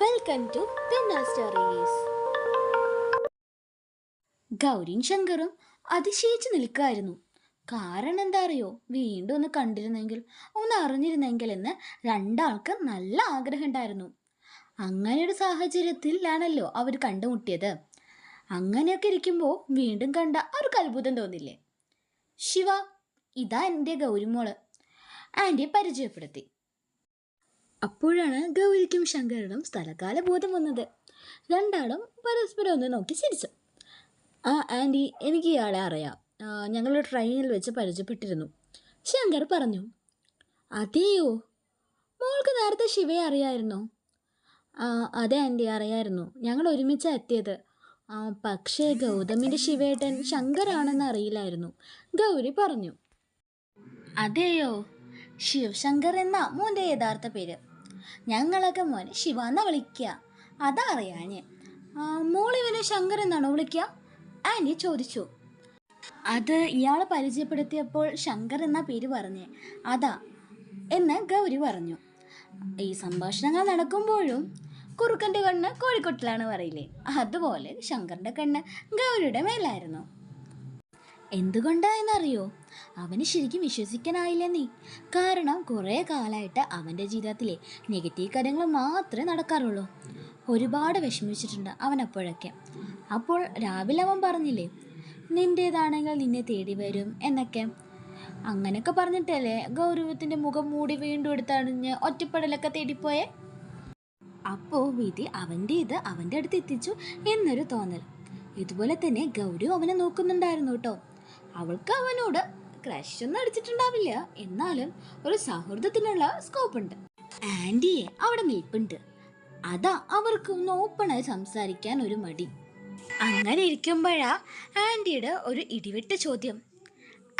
Welcome to Penna stories. ഗൗരിയും ശങ്കറും അതിശയിച്ചു നിൽക്കായിരുന്നു. കാരണം എന്താ അറിയോ, വീണ്ടും ഒന്ന് കണ്ടിരുന്നെങ്കിൽ, ഒന്ന് അറിഞ്ഞിരുന്നെങ്കിൽ എന്ന് രണ്ടാൾക്ക് നല്ല ആഗ്രഹം ഉണ്ടായിരുന്നു. അങ്ങനെ ഒരു സാഹചര്യത്തിലാണല്ലോ അവർ കണ്ടുമുട്ടിയത്. അങ്ങനെയൊക്കെ ഇരിക്കുമ്പോൾ വീണ്ടും കണ്ട അവർക്ക് അത്ഭുതം തോന്നില്ലേ? ശിവ, ഇതാ എൻ്റെ ഗൗരിമോള്, ആൻറ്റിയെ പരിചയപ്പെടുത്തി. അപ്പോഴാണ് ഗൗരിക്കും ശങ്കരനും സ്ഥലകാല ബോധം വന്നത്. രണ്ടാളും പരസ്പരം ഒന്ന് നോക്കി ചിരിച്ചു. ആ ആൻറ്റി, എനിക്ക് ഇയാളെ അറിയാം, ഞങ്ങൾ ട്രെയിനിൽ വെച്ച് പരിചയപ്പെട്ടിരുന്നു, ശങ്കർ പറഞ്ഞു. അതെയോ, മോൾക്ക് നേരത്തെ ശിവയെ അറിയായിരുന്നോ? അതെ ആൻറ്റി, അറിയായിരുന്നു. ഞങ്ങൾ ഒരുമിച്ചാണ് എത്തിയത്. പക്ഷേ ഗൗതമിൻ്റെ ശിവേട്ടൻ ശങ്കറാണെന്ന് അറിയില്ലായിരുന്നു, ഗൗരി പറഞ്ഞു. അതെയോ, ശിവശങ്കർ എന്ന മോൻ്റെ യഥാർത്ഥ പേര്. ഞങ്ങളൊക്കെ മോനെ ശിവ എന്നാ വിളിക്കുക, അതാ അറിയാഞ്ഞ്. മോളിവനെ ശങ്കർ എന്നാണോ വിളിക്കുക? ആൻറ്റി ചോദിച്ചു. അത് ഇയാൾ പരിചയപ്പെടുത്തിയപ്പോൾ ശങ്കർ എന്ന പേര് പറഞ്ഞേ, അതാ എന്ന് ഗൗരി പറഞ്ഞു. ഈ സംഭാഷണങ്ങൾ നടക്കുമ്പോഴും കുറുക്കൻ്റെ കണ്ണ് കോഴിക്കോട്ടിലാണ് പറയില്ലേ, അതുപോലെ ശങ്കറിൻ്റെ കണ്ണ് ഗൗരിയുടെ മേലായിരുന്നു. എന്തുകൊണ്ടായെന്നറിയോ? അവന് ശരിക്കും വിശ്വസിക്കാനായില്ല നീ. കാരണം കുറേ കാലമായിട്ട് അവൻ്റെ ജീവിതത്തിലെ നെഗറ്റീവ് കാര്യങ്ങൾ മാത്രമേ നടക്കാറുള്ളൂ. ഒരുപാട് വിഷമിച്ചിട്ടുണ്ട് അവൻ അപ്പോഴൊക്കെ. അപ്പോൾ രാവിലെ അവൻ പറഞ്ഞില്ലേ, നിൻ്റേതാണെങ്കിൽ നിന്നെ തേടി വരും എന്നൊക്കെ. അങ്ങനെയൊക്കെ പറഞ്ഞിട്ടല്ലേ ഗൗരവത്തിൻ്റെ മുഖം മൂടി വീണ്ടും എടുത്തണിഞ്ഞ് ഒറ്റപ്പെടലൊക്കെ തേടിപ്പോയേ. അപ്പോൾ വിധി അവൻ്റെ അടുത്ത് എത്തിച്ചു എന്നൊരു തോന്നൽ. ഇതുപോലെ തന്നെ ഗൗരി അവനെ നോക്കുന്നുണ്ടായിരുന്നു കേട്ടോ. അവൾക്ക് അവനോട് ക്രഷ് ഒന്നും അടിച്ചിട്ടുണ്ടാവില്ല, എന്നാലും ഒരു സൗഹൃദത്തിനുള്ള സ്കോപ്പ് ഉണ്ട്. ആൻറ്റിയെ അവിടെ നിൽപ്പുണ്ട്, അതാ അവർക്ക് ഒന്ന് ഓപ്പണായി സംസാരിക്കാൻ ഒരു മടി. അങ്ങനെ ഇരിക്കുമ്പോഴാ ആൻറ്റിയുടെ ഒരു ഇടിവെട്ട് ചോദ്യം.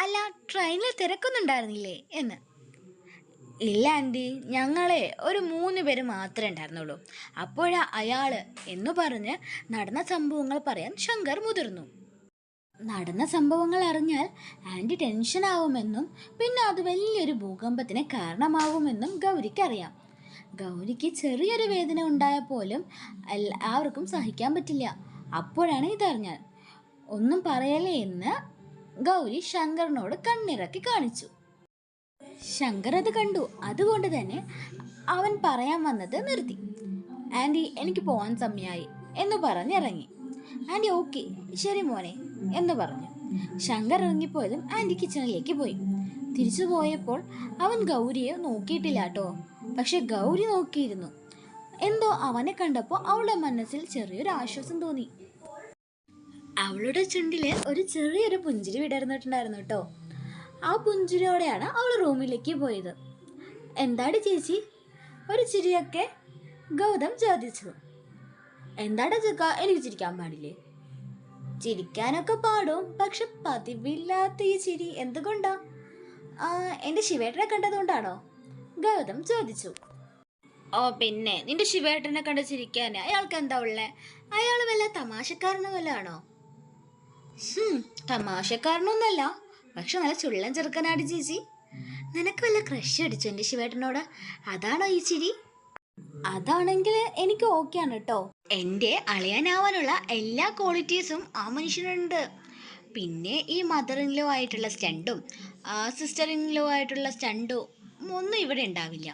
അല്ല, ട്രെയിനിൽ തിരക്കൊന്നുണ്ടായിരുന്നില്ലേ എന്ന്. ഇല്ല ആൻറ്റി, ഞങ്ങളെ ഒരു 3 പേര് മാത്രമേ ഉണ്ടായിരുന്നുള്ളൂ. അപ്പോഴാ അയാൾ എന്ന് പറഞ്ഞ് നടന്ന സംഭവങ്ങൾ പറയാൻ ശങ്കർ മുതിർന്നു. നടന്ന സംഭവങ്ങൾ അറിഞ്ഞാൽ ആൻറ്റി ടെൻഷനാവുമെന്നും പിന്നെ അത് വലിയൊരു ഭൂകമ്പത്തിന് കാരണമാവുമെന്നും ഗൗരിക്കറിയാം. ഗൗരിക്ക് ചെറിയൊരു വേദന ഉണ്ടായാൽ പോലും എല്ലാവർക്കും സഹിക്കാൻ പറ്റില്ല. അപ്പോഴാണ് ഇതറിഞ്ഞാൽ ഒന്നും പറയലേ എന്ന് ഗൗരി ശങ്കറിനോട് കണ്ണിറക്കി കാണിച്ചു. ശങ്കർ അത് കണ്ടു. അതുകൊണ്ട് തന്നെ അവൻ പറയാൻ വന്നത് നിർത്തി. ആൻറ്റി, എനിക്ക് പോകാൻ സമയമായി എന്ന് പറഞ്ഞിറങ്ങി. ആൻറ്റി ഓക്കെ, ശരി മോനെ എന്ന് പറഞ്ഞു. ശങ്കർ ഇറങ്ങിപ്പോയതും ആൻറ്റി കിച്ചണിലേക്ക് പോയി. തിരിച്ചു പോയപ്പോൾ അവൻ ഗൗരിയെ നോക്കിയിട്ടില്ല കേട്ടോ, പക്ഷെ ഗൗരി നോക്കിയിരുന്നു. എന്തോ അവനെ കണ്ടപ്പോൾ അവളുടെ മനസ്സിൽ ചെറിയൊരു ആശ്വാസം തോന്നി. അവളുടെ ചുണ്ടില് ഒരു ചെറിയൊരു പുഞ്ചിരി വിടർന്നിട്ടുണ്ടായിരുന്നു കേട്ടോ. ആ പുഞ്ചിരിയോടെയാണ് അവൾ റൂമിലേക്ക് പോയത്. എന്താടി ചേച്ചി ഒരു ചിരിയൊക്കെ ഗൗതം ചോദിച്ചു. എന്താടാ ചെക്ക, എനിക്ക് ചിരിക്കാൻ പാടില്ലേ? ചിരിക്കാനൊക്കെ പാടും, പക്ഷെ പതിവില്ലാത്ത ഈ ചിരി എന്തുകൊണ്ടാ? എൻ്റെ ശിവേട്ടനെ കണ്ടതുകൊണ്ടാണോ? ഗൗതം ചോദിച്ചു. ഓ പിന്നെ, നിന്റെ ശിവേട്ടനെ കണ്ട് ചിരിക്കാൻ അയാൾക്ക് എന്താ ഉള്ളേ? അയാൾ വല്ല തമാശക്കാരനും വല്ല ആണോ? തമാശക്കാരനൊന്നല്ല, പക്ഷെ നല്ല ചുള്ളൻ ചെറുക്കനാടി ചേച്ചി. നിനക്ക് വല്ല ക്രഷ് അടിച്ചു എൻ്റെ ശിവേട്ടനോട്? അതാണോ ഈ ചിരി? അതാണെങ്കിൽ എനിക്ക് ഓക്കെയാണ് കേട്ടോ. എൻ്റെ അളിയനാവാനുള്ള എല്ലാ ക്വാളിറ്റീസും ആ മനുഷ്യനുണ്ട്. പിന്നെ ഈ മദർ ഇൻ ലോ ആയിട്ടുള്ള സ്റ്റണ്ടും സിസ്റ്റർ ഇൻ ലോ ആയിട്ടുള്ള സ്റ്റണ്ടും ഒന്നും ഇവിടെ ഉണ്ടാവില്ല.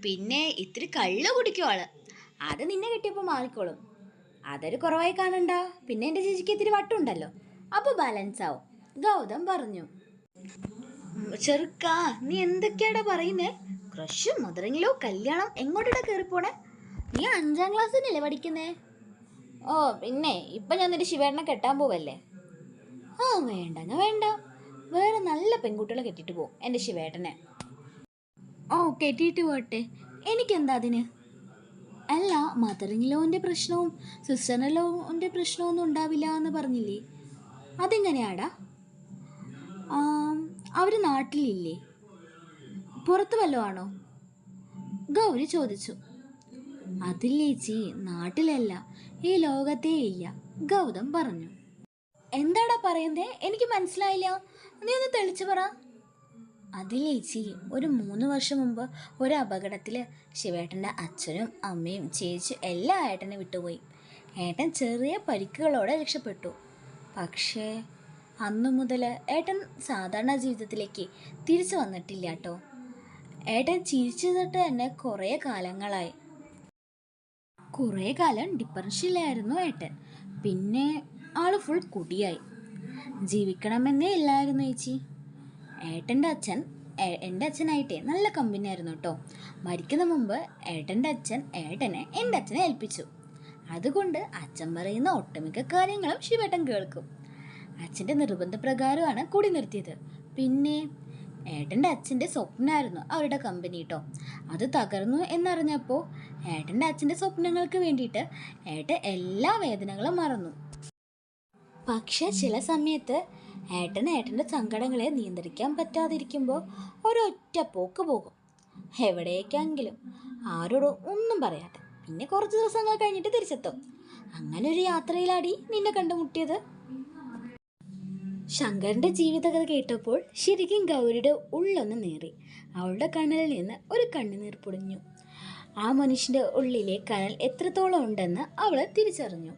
പിന്നെ ഇത്തിരി കള്ള് കുടിക്കും ആള്, അത് നിന്നെ കിട്ടിയപ്പോൾ മാറിക്കോളും. അതൊരു കുറവായി കാണണ്ട. പിന്നെ എൻ്റെ ചേച്ചിക്ക് ഇത്തിരി വട്ടുണ്ടല്ലോ, അപ്പോൾ ബാലൻസ് ആവും, ഗൗതം പറഞ്ഞു. ചെറുക്കാ, നീ എന്തൊക്കെയാടാ പറയുന്നേ? ക്രഷും മദറിങ്ങിലോ കല്യാണം എങ്ങോട്ടാ കയറിപ്പോണേ? നീ 5ാം ക്ലാസ്സിനല്ലേ പഠിക്കുന്നേ? ഓ പിന്നെ, ഇപ്പം ഞാൻ നിന്റെ ശിവേട്ടനെ കെട്ടാൻ പോവല്ലേ? വേണ്ട വേണ്ട, വേറെ നല്ല പെൺകുട്ടികളെ കെട്ടിട്ട് പോവും എൻ്റെ ശിവേട്ടനെ. കെട്ടിയിട്ട് പോട്ടെ, എനിക്കെന്താ അതിന്? അല്ല, മദറിങ്ങിലോൻ്റെ പ്രശ്നവും സിസ്റ്ററിലോൻ്റെ പ്രശ്നമൊന്നും ഉണ്ടാവില്ല എന്ന് പറഞ്ഞില്ലേ, അതെങ്ങനെയാടാ? അവർ നാട്ടിലില്ലേ? പുറത്ത് വല്ലതും ആണോ? ഗൗരി ചോദിച്ചു. അതില്ലേച്ചി, നാട്ടിലല്ല, ഈ ലോകത്തേ ഇല്ല, ഗൗതം പറഞ്ഞു. എന്താടാ പറയുന്നേ? എനിക്ക് മനസ്സിലായില്ല, നീ ഒന്ന് തെളിച്ചു പറ. അതിലേച്ചി ഒരു 3 വർഷം മുമ്പ് ഒരു അപകടത്തിൽ ശിവേട്ടൻ്റെ അച്ഛനും അമ്മയും ചേച്ചി എല്ലാ ഏട്ടനെ വിട്ടുപോയി. ഏട്ടൻ ചെറിയ പരിക്കുകളോടെ രക്ഷപ്പെട്ടു. പക്ഷേ അന്നു മുതൽ ഏട്ടൻ സാധാരണ ജീവിതത്തിലേക്ക് തിരിച്ചു വന്നിട്ടില്ല കേട്ടോ. ഏട്ടൻ ചിരിച്ചു തൊട്ട് തന്നെ കുറേ കാലം ഡിപ്രഷനിലായിരുന്നു ഏട്ടൻ. പിന്നെ ആള് ഫുൾ കുടിയായി. ജീവിക്കണമെന്നേ ഇല്ലായിരുന്നു ചേച്ചി. ഏട്ടൻ്റെ അച്ഛൻ എൻ്റെ അച്ഛനായിട്ടേ നല്ല കമ്പനി ആയിരുന്നു കേട്ടോ. മരിക്കുന്ന മുമ്പ് ഏട്ടൻ്റെ അച്ഛൻ ഏട്ടനെ എൻ്റെ അച്ഛനെ ഏൽപ്പിച്ചു. അതുകൊണ്ട് അച്ഛൻ പറയുന്ന ഒട്ടുമിക്ക കാര്യങ്ങളും ശിവേട്ടൻ കേൾക്കും. അച്ഛൻ്റെ നിർബന്ധപ്രകാരമാണ് കൂടി നിർത്തിയത്. പിന്നെ ഏട്ടൻ്റെ അച്ഛൻ്റെ സ്വപ്നമായിരുന്നു അവരുടെ കമ്പനി കേട്ടോ. അത് തകർന്നു എന്നറിഞ്ഞപ്പോൾ ഏട്ടൻ്റെ അച്ഛൻ്റെ സ്വപ്നങ്ങൾക്ക് വേണ്ടിയിട്ട് ഏട്ടൻ എല്ലാ വേദനകളും മറന്നു. പക്ഷെ ചില സമയത്ത് ഏട്ടൻ്റെ സങ്കടങ്ങളെ നിയന്ത്രിക്കാൻ പറ്റാതിരിക്കുമ്പോൾ ഒരൊറ്റ പോക്ക് പോകും, എവിടേക്കെങ്കിലും, ആരോടും ഒന്നും പറയാതെ. പിന്നെ കുറച്ച് ദിവസങ്ങൾ കഴിഞ്ഞിട്ട് തിരിച്ചെത്തും. അങ്ങനെ ഒരു യാത്രയിലാടി നിന്നെ കണ്ടുമുട്ടിയത്. ശങ്കറിൻ്റെ ജീവിതകഥ കേട്ടപ്പോൾ ശരിക്കും ഗൗരിയുടെ ഉള്ളൊന്ന് നേറി. അവളുടെ കണ്ണിൽ നിന്ന് ഒരു കണ്ണുനീർ പൊടിഞ്ഞു. ആ മനുഷ്യൻ്റെ ഉള്ളിലെ കനൽ എത്രത്തോളം ഉണ്ടെന്ന് അവൾ തിരിച്ചറിഞ്ഞു.